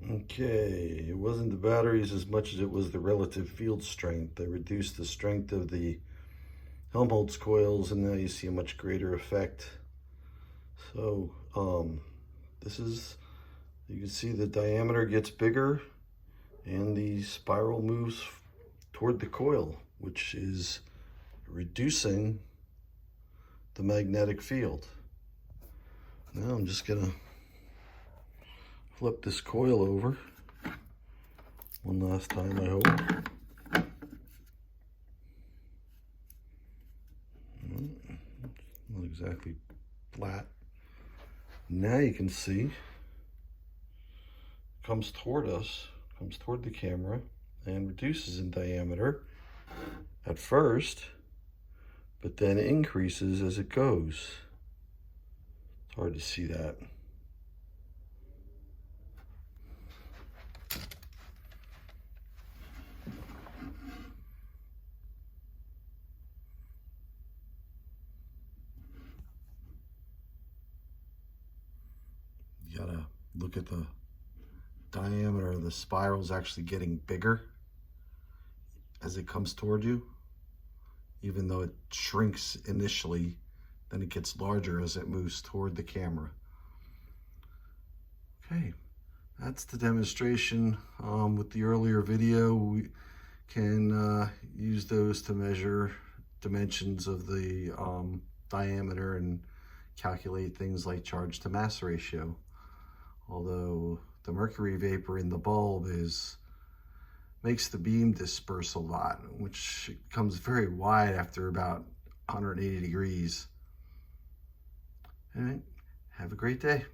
Okay, it wasn't the batteries as much as it was the relative field strength. They reduced the strength of the Helmholtz coils, and now you see a much greater effect. So this is, you can see the diameter gets bigger and the spiral moves toward the coil, which is reducing the magnetic field. Now I'm just gonna flip this coil over one last time, I hope. Not exactly flat. Now you can see it comes toward us, comes toward the camera, and reduces in diameter at first, but then increases as it goes. It's hard to see that. You gotta look at the diameter of the spiral is actually getting bigger as it comes toward you. Even though it shrinks initially, then it gets larger as it moves toward the camera. Okay, that's the demonstration. With the earlier video, we can use those to measure dimensions of the diameter and calculate things like charge to mass ratio. Although the mercury vapor in the bulb makes the beam disperse a lot, which becomes very wide after about 180 degrees. All right, have a great day.